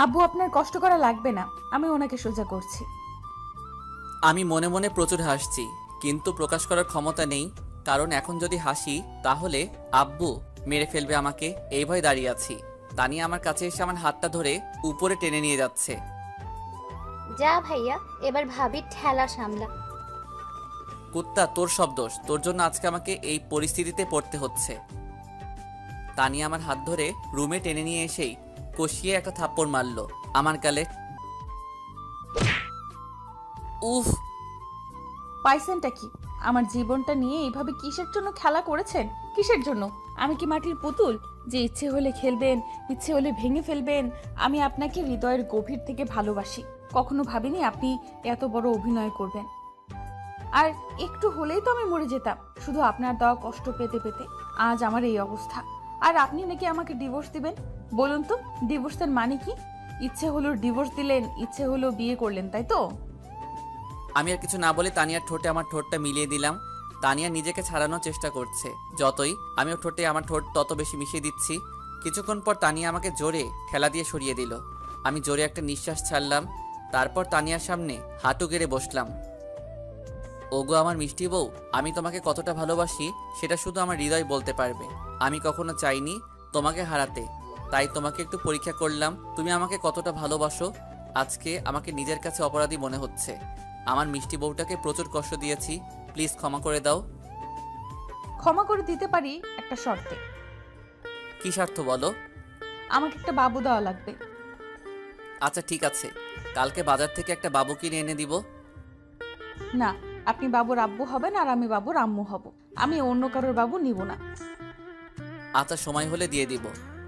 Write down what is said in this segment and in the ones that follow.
আব্বু, আপনার কষ্ট করা লাগবে না, আমি ওনাকে সোজা করছি। আমি মনে মনে প্রচুর হাসছি, কিন্তু প্রকাশ করার ক্ষমতা নেই। কারণ এখন যদি হাসি তাহলে আব্বু মেরে ফেলবে আমাকে, এই ভয় দাঁড়িয়ে আছি। তানিয়া আমার কাছে এসে আমার হাতটা ধরে উপরে টেনে নিয়ে যাচ্ছে। যা ভাইয়া, এবার ভাবি ঠেলা সামলা। কুত্তা, তোর সব দোষ, তোর জন্য আজকে আমাকে এই পরিস্থিতিতে পড়তে হচ্ছে। তানিয়া আমার হাত ধরে রুমে টেনে নিয়ে এসেই কষিয়ে একটা থাপ্পড় মারলো আমার গালে। উফ! পাইছেনটা কি? আমার জীবনটা নিয়ে এইভাবে কিসের জন্য খেলা করেছেন? কিসের জন্য? আমি কি মাটির পুতুল যে ইচ্ছে হলে খেলবেন, ইচ্ছে হলে ভেঙে ফেলবেন? আমি আপনাকে হৃদয়ের গভীর থেকে ভালোবাসি। কখনো ভাবিনি আপনি এত বড় অভিনয় করবেন। আর একটু হলেই তো আমি মরে যেতাম, শুধু আপনার দেওয়া কষ্ট পেতে পেতে আজ আমার এই অবস্থা। আর আপনি নাকি আমাকে ডিভোর্স দিবেন? বলুন তো, ডিভোর্সের মানে কি? ইচ্ছে হলো ডিভোর্স দিলেন, ইচ্ছে হলো বিয়ে করলেন, তাই তো? আমি আর কিছু না বলে তানিয়ার ঠোঁটে আমার ঠোঁটটা মিলিয়ে দিলাম। তানিয়া নিজেকে ছাড়ানোর চেষ্টা করছে, যতই আমি ওর ঠোঁটে আমার ঠোঁট তত বেশি মিশিয়ে দিচ্ছি। কিছুক্ষণ পর তানিয়া আমাকে জোরে খেলা দিয়ে সরিয়ে দিল। আমি জোরে একটা নিঃশ্বাস ছাড়লাম, তারপর তানিয়ার সামনে হাঁটু গেড়ে বসলাম। ওগো আমার মিষ্টি বউ, আমি তোমাকে কতটা ভালোবাসি সেটা শুধু আমার হৃদয় বলতে পারবে। আমি কখনো চাইনি তোমাকে হারাতে, তাই তোমাকে একটু পরীক্ষা করলাম তুমি আমাকে কতটা ভালোবাসো। আজকে আমাকে নিজের কাছে অপরাধী মনে হচ্ছে। আমার মিষ্টি বউটাকে প্রচুর কষ্ট দিয়েছি, প্লিজ ক্ষমা করে দাও। ক্ষমা করে দিতে পারি একটা শর্তে। কি স্বার্থ বলো? আমাকে একটা বাবু দেওয়া লাগবে। আচ্ছা ঠিক আছে, কালকে বাজার থেকে একটা বাবু কিনে এনে দিব। না, আপনি বাবুর আব্বু হবেন আর আমি বাবুর আম্মু হব। আমি অন্য কারোর বাবু নিব না। আচ্ছা সময় হলে দিয়ে দিব।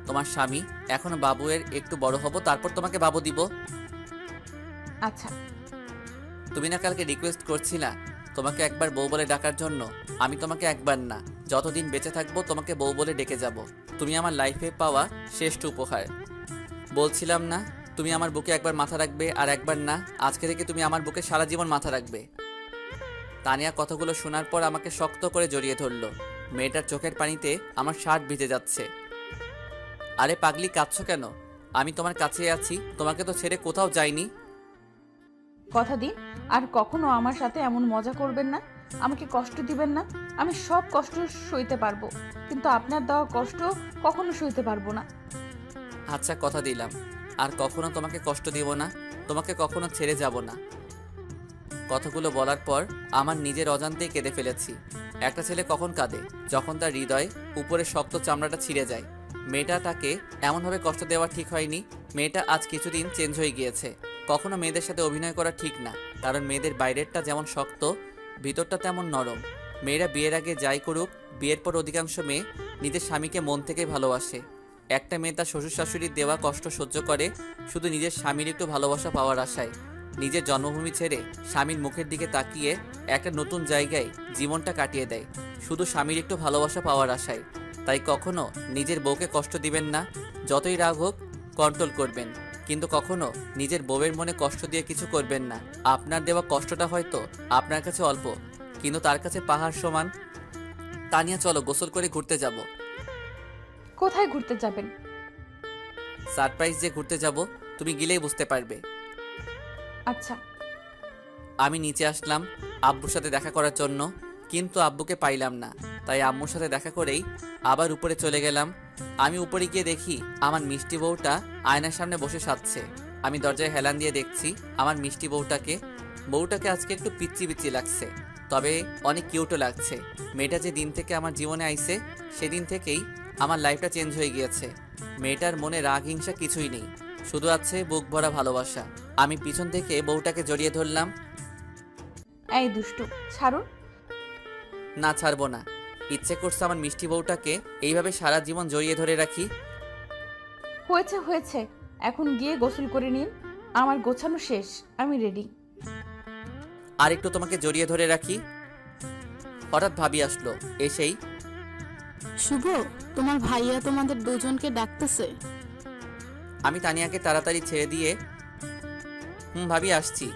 তোমার স্বামী এখনো বাবুয়ের একটু বড় হব, তারপর তোমাকে বাবু দিব। আচ্ছা। তুমি না কালকে রিকোয়েস্ট করছিলা তোমাকে একবার বউ বলে ডাকার জন্য? আমি তোমাকে একবার না, যতদিন বেঁচে থাকবো তোমাকে বউ বলে ডেকে যাব। তুমি আমার লাইফে পাওয়া শ্রেষ্ঠ উপহার। বলছিলাম না তুমি আমার বুকে একবার মাথা রাখবে, আর একবার না, আজকে থেকে তুমি আমার বুকে সারা জীবন মাথা রাখবে। তানিয়া কথাগুলো শোনার পর আমাকে শক্ত করে জড়িয়ে ধরলো। মেয়েটার চোখের পানিতে আমার শার্ট ভিজে যাচ্ছে। আরে পাগলি, কাঁদছো কেন? আমি তোমার কাছে আছি, তোমাকে তো ছেড়ে কোথাও যাইনি। কথা দিন আর কখনো আমার সাথে এমন মজা করবেন না, আমাকে কষ্ট দিবেন না। আমি সব কষ্ট সইতে পারবো, কিন্তু আপনার দেওয়া কষ্ট কখনো সইতে পারবো না। আচ্ছা কথা দিলাম, আর কখনো তোমাকে কষ্ট দিব না, তোমাকে কখনো ছেড়ে যাব না। কথাগুলো বলার পর আমার নিজের অজান্তেই কেঁদে ফেলেছি। একটা ছেলে কখন কাঁদে? যখন তার হৃদয় উপরে শক্ত চামড়াটা ছিঁড়ে যায়। মেয়েটা তাকে এমনভাবে কষ্ট দেওয়া ঠিক হয়নি। মেয়েটা আজ কিছুদিন চেঞ্জ হয়ে গিয়েছে। কখনো মেয়েদের সাথে অভিনয় করা ঠিক না, কারণ মেয়েদের বাইরেরটা যেমন শক্ত, ভিতরটা তেমন নরম। মেয়েরা বিয়ের আগে যাই করুক, বিয়ের পর অধিকাংশ মেয়ে নিজের স্বামীকে মন থেকেই ভালোবাসে। একটা মেয়ে তার শ্বশুর শাশুড়ির দেওয়া কষ্ট সহ্য করে শুধু নিজের স্বামীর একটু ভালোবাসা পাওয়ার আশায়। নিজের জন্মভূমি ছেড়ে স্বামীর মুখের দিকে তাকিয়ে একটা নতুন জায়গায় জীবনটা কাটিয়ে দেয় শুধু স্বামীর একটু ভালোবাসা পাওয়ার আশায়। তাই কখনো নিজের বউকে কষ্ট দিবেন না। যতই রাগ হোক কন্ট্রোল করবেন, কিন্তু কখনো নিজের বউয়ের মনে কষ্ট দিয়ে কিছু করবেন না। আপনার দেওয়া কষ্টটা হয়তো আপনার কাছে অল্প, কিন্তু তার কাছে পাহাড় সমান। তানিয়া চলো গোসল করে ঘুরতে যাব। কোথায় ঘুরতে যাবেন? সারপ্রাইজ যে ঘুরতে যাব তুমি গেলেই বুঝতে পারবে। আচ্ছা। আমি নিচে আসলাম আব্বুর সাথে দেখা করার জন্য, কিন্তু আব্বুকে পাইলাম না। তাই আম্মুর সাথে দেখা করেই আবার উপরে চলে গেলাম। আমি উপরে গিয়ে দেখি আমার মিষ্টি বউটা আয়নার সামনে বসে সাজছে। আমি দরজায় হেলান দিয়ে দেখছি আমার মিষ্টি বউটাকে। বউটাকে আজকে একটু পিচ্চি পিচ্চি লাগছে, তবে অনেক কিউটও লাগছে। মেয়েটা যে দিন থেকে আমার জীবনে আইছে সেদিন থেকেই আমার লাইফটা চেঞ্জ হয়ে গিয়েছে। মেয়েটার মনে রাগ হিংসা কিছুই নেই, শুধু আছে বুক ভরা ভালোবাসা। আমি পিছন থেকে বউটাকে জড়িয়ে ধরলাম। এই দুষ্টু, ছাড়ুন। না ছাড়বো না, ইচ্ছে করছে আমার মিষ্টি বউটাকে এইভাবে সারা জীবন জড়িয়ে ধরে রাখি। হয়েছে হয়েছে, এখন গিয়ে গোসল করে নিন। আমার গোছানো শেষ, আমি রেডি। আর একটু তোমাকে জড়িয়ে ধরে রাখি। হঠাৎ ভাবি আসলো, এসেই শুভ, তোমার ভাইয়া তোমাদের দুজনকে ডাকতেছে। আমি তানিয়াকে তাড়াতাড়ি ছেড়ে দিয়ে ভাবি আসছি।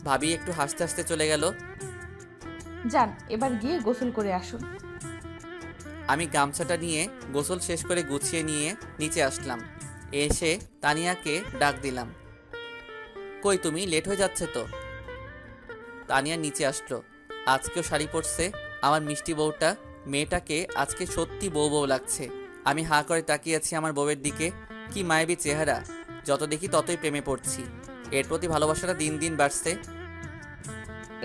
ভাবি একটু হাসতে হাসতে চলে গেল। যান, এবার গিয়ে গোসল করে আসুন। আমি গামছাটা নিয়ে গোসল শেষ করে গুছিয়ে নিয়ে নিচে আসলাম। এসে তানিয়াকে ডাক দিলাম। কই তুমি? লেট হয়ে যাচ্ছে তো। তানিয়া নিচে আসলো। আজকেও শাড়ি পরছে আমার মিষ্টি বউটা। মেয়েটাকে আজকে সত্যি বউ বউ লাগছে। আমি হাঁ করে তাকিয়ে আছি আমার বউয়ের দিকে। কি মায়াবী চেহারা! যত দেখি ততই প্রেমে পড়ছি। এর প্রতি ভালোবাসাটা দিন দিন বাড়ছে।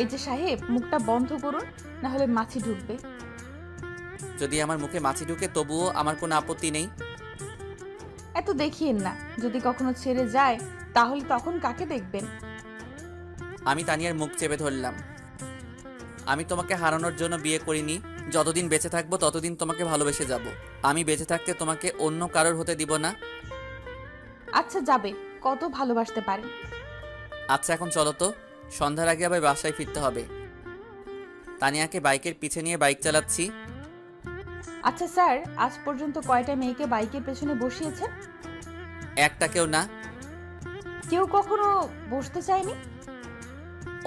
এই যে সাহেব, মুখটা বন্ধ করুন, না হলে মাছি ঢুকবে। যদি আমার মুখে মাছি ঢুকে তবুও আমার কোনো আপত্তি নেই। এত দেখিয়েন না, যদি কখনো ছেড়ে যায় তাহলে তখন কাকে দেখবেন? আমি তানিয়ার মুখ চেপে ধরলাম। আমি তোমাকে হারানোর জন্য বিয়ে করিনি। যতদিন বেঁচে থাকবো ততদিন তোমাকে ভালোবেসে যাব। আমি বেঁচে থাকতে তোমাকে অন্য কারোর হতে দিব না। আচ্ছা যাবে, কত ভালোবাসতে পারেন। আচ্ছা এখন চলো তো, সন্ধ্যার আগে আবার বাসায় ফিরতে হবে। তানিয়াকে বাইকের পিছে নিয়ে বাইক চালাচ্ছি। আচ্ছা স্যার, আজ পর্যন্ত কয়টা মেয়েকে বাইকের পেছনে বসিয়েছেন? একটাকেও না। কেউ কখনো বসতে চায়নি?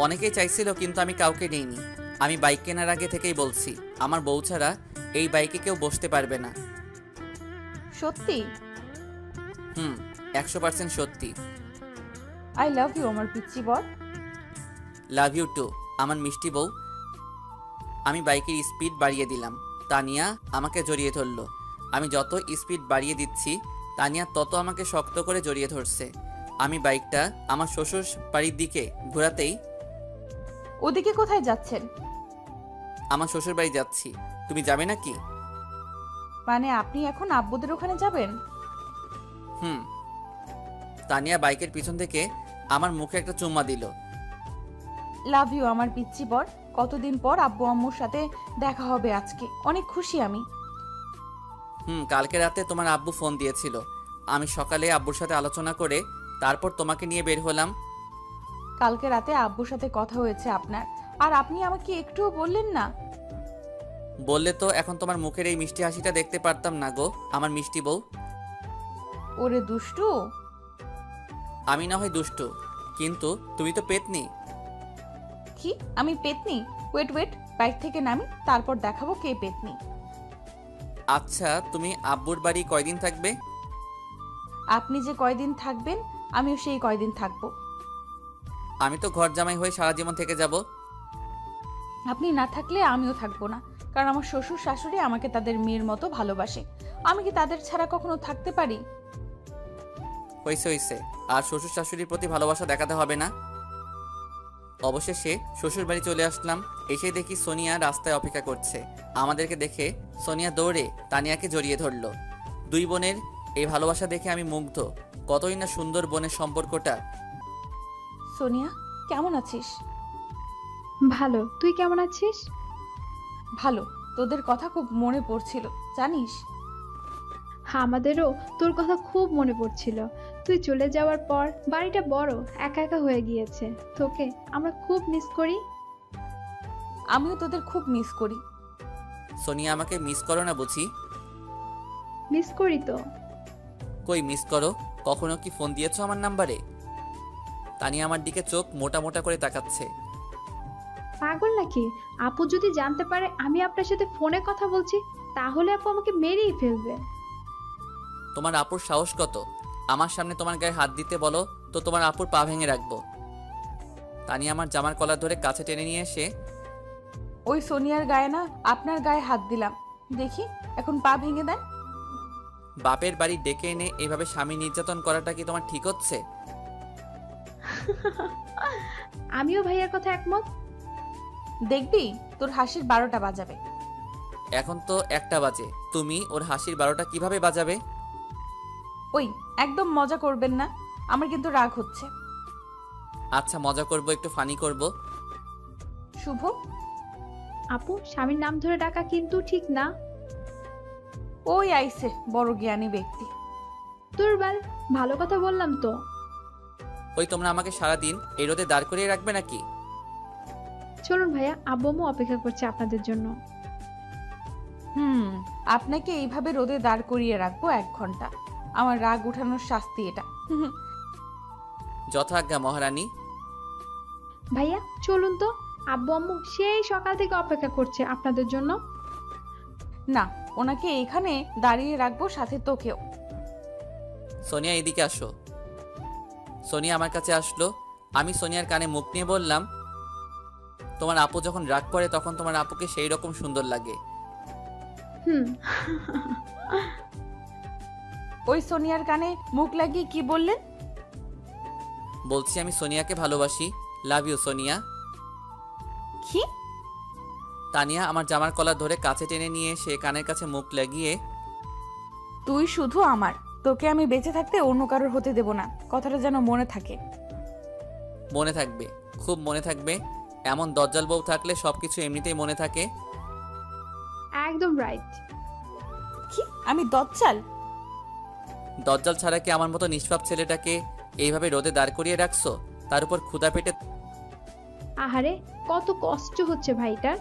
অনেকেই চাইছিল কিন্তু আমি কাউকে নেইনি। আমি বাইক কেনার আগে থেকেই বলছি আমার বউ ছাড়া এই বাইকে কেউ বসতে পারবে না। সত্যি? 100% সত্যি। আই লাভ ইউ আমার পিচ্চি বর। লাভ ইউ টু আমার মিষ্টি বউ। আমি বাইকের স্পিড বাড়িয়ে দিলাম। তানিয়া আমাকে জড়িয়ে ধরলো। আমি যত স্পিড বাড়িয়ে দিচ্ছি তানিয়া তত আমাকে শক্ত করে জড়িয়ে ধরছে। আমি বাইকটা আমার শ্বশুর বাড়ির দিকে ঘোরাতেই, ওদিকে কোথায় যাচ্ছেন? আমার শ্বশুর বাড়ি যাচ্ছি। তুমি যাবে নাকি? মানে আপনি এখন আব্বুদের ওখানে যাবেন? তানিয়া বাইকের পিছন থেকে আমার মুখে একটা চুম্মা দিল। লাভ ইউ আমার পিচ্চি বর। কতদিন পর আব্বু আম্মুর সাথে দেখা হবে আজকে, অনেক খুশি আমি। কালকে রাতে তোমার আব্বু ফোন দিয়েছিল। আমি সকালে আব্বুর সাথে আলোচনা করে তারপর তোমাকে নিয়ে বের হলাম। কালকে রাতে আব্বুর সাথে কথা হয়েছে আপনার, আর আপনি আমাকে একটুও বললেন না? বললে তো এখন তোমার মুখের এই মিষ্টি হাসিটা দেখতে পারতাম না গো আমার মিষ্টি বউ। ওরে দুষ্টু। আমি না হয় দুষ্টু, কিন্তু তুমি তো পেতনি। কি আমি পেতনি? ওয়েট ওয়েট, বাইক থেকে নামি, তারপর দেখাবো কে পেতনি। আচ্ছা তুমি আব্বুর বাড়ি কয়দিন থাকবে? আপনি যে কয়দিন থাকবেন আমিও সেই কয়দিন থাকবো। আমি তো ঘর জামাই হয়ে সারা জীবন থেকে যাব। আপনি না থাকলে আমিও থাকবো না, কারণ আমার শ্বশুর শাশুড়ি আমাকে তাদের মেয়ের মতো ভালোবাসে। আমি কি তাদের ছাড়া কখনো থাকতে পারি? হইছে। আর শ্বশুর শাশুড়ির প্রতি ভালোবাসা দেখাতে হবে না। অবশেষে শ্বশুর বাড়ি চলে আসলাম। এসে দেখি সোনিয়া রাস্তায় অপেক্ষা করছে। আমাদেরকে দেখে সোনিয়া দৌড়ে তানিয়াকে জড়িয়ে ধরলো। দুই বোনের এই ভালোবাসা দেখে আমি মুগ্ধ। কতই না সুন্দর বোনের সম্পর্কটা। সোনিয়া, কেমন আছিস? ভালো, তুই কেমন আছিস? ভালো। তোদের কথা খুব মনে পড়ছিল জানিস। আমাদেরও তোর কথা খুব মনে পড়ছিল। তুই চলে যাওয়ার পর বাড়িটা বড় একা একা হয়ে গিয়েছে। তোকে আমরা খুব মিস করি। আমিও তোদের খুব মিস করি। সোনিয়া আমাকে মিস করো না বুঝি? মিস করি তো। কই মিস করো? কখনো কি ফোন দিয়েছো আমার নাম্বারে? তানিয়া আমার দিকে চোখ মোটা মোটা করে তাকাচ্ছে। পাগল নাকি? আপু যদি জানতে পারে আমি আপনার সাথে ফোনে কথা বলছি তাহলে আপু আমাকে মেরেই ফেলবে। তোমার আপুর সাহস কত? আমার সামনে তোমার গায়ে হাত দিতে বলো তো তোমার আপুর পা ভেঙে রাখবো। তানিয়া আমার জামার কলার ধরে কাছে টেনে নিয়ে এসে, ওই সোনিয়ার গায়ে না আপনার গায়ে হাত দিলাম, দেখি এখন পা ভেঙে দেন। বাপের বাড়ি ডেকে এনে এভাবে স্বামী নির্যাতন করাটা কি তোমার ঠিক হচ্ছে? আমিও ভাইয়ার কথা একমত। দেখবি তোর হাসির 12টা বাজাবে। এখন তো 1টা বাজে, তুমি ওর হাসির 12টা কিভাবে বাজাবে? ওই একদম মজা করবেন না, আমার কিন্তু রাগ হচ্ছে। আচ্ছা মজা করব, একটু ফানি করব। শুভ। আপু, স্বামীর নাম ধরে ডাকা কিন্তু ঠিক না। ওই আইছে বড় জ্ঞানী ব্যক্তি। দুর্বল, ভালো কথা বললাম তো। ওই তোমরা আমাকে সারাদিন এই রোদে দাঁড় করিয়ে রাখবে নাকি? চলুন ভাইয়া, আব্বু আম্মু অপেক্ষা করছে আপনাদের জন্য। আপনাকে এইভাবে রোদে দাঁড় করিয়ে রাখবো 1 ঘন্টা। আমার রাগ উঠানোর শাস্তি এটা। যথাজ্ঞা মহারানী। ভাইয়া চলুন তো, আব্বু আম্মু সেই সকাল থেকে অপেক্ষা করছে আপনাদের জন্য। না, ওনাকে এখানে দাঁড়িয়ে রাখবো, সাথে তোকেও। সোনিয়া এদিকে আসো। সোনিয়া আমার কাছে আসলো। আমি সোনিয়ার কানে মুখ নিয়ে বললাম, তোমার আপু যখন রাগ করে তখন তোমার আপুকে সেই রকম সুন্দর লাগে। হুম। ওই সোনিয়ার কানে মুখ লাগিয়ে কি বললেন? বলছি আমি সোনিয়াকে ভালোবাসি। Love you Sonia. কি? তানিয়া আমার জামার কলার ধরে কাছে টেনে নিয়ে সে কানের কাছে মুখ লাগিয়ে, তুই শুধু আমার, তোকে আমি বেঁচে থাকতে অন্য কারোর হতে দেব না, কথাটা যেন মনে থাকে। মনে থাকবে, খুব মনে থাকবে। এমন দজ্জাল বউ থাকলে সবকিছু এমনিতেই মনে থাকে। একদম রাইট। কি? আমি দজ্জাল? দজ্জাল ছাড়া কি আমার মতো নিষ্পাপ ছেলেটাকে এইভাবে রোদে দাঁড় করিয়ে রাখছো, তার উপর ক্ষুধা পেটে? আহারে, কত কষ্ট হচ্ছে ভাইটার।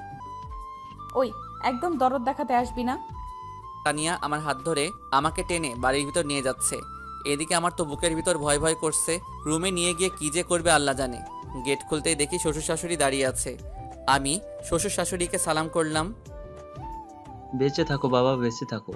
ওই, একদম দরদ দেখাতে আসবি না। তানিয়া আমার হাত ধরে আমাকে টেনে বাড়ির ভিতর নিয়ে যাচ্ছে। এদিকে আমার তো বুকের ভিতর ভয় ভয় করছে। রুমে নিয়ে গিয়ে কি যে করবে আল্লাহ জানে। গেট খুলতেই দেখি শ্বশুর শাশুড়ি দাঁড়িয়ে আছে। আমি শ্বশুর শাশুড়িকে সালাম করলাম। বেঁচে থাকো বাবা, বেঁচে থাকো।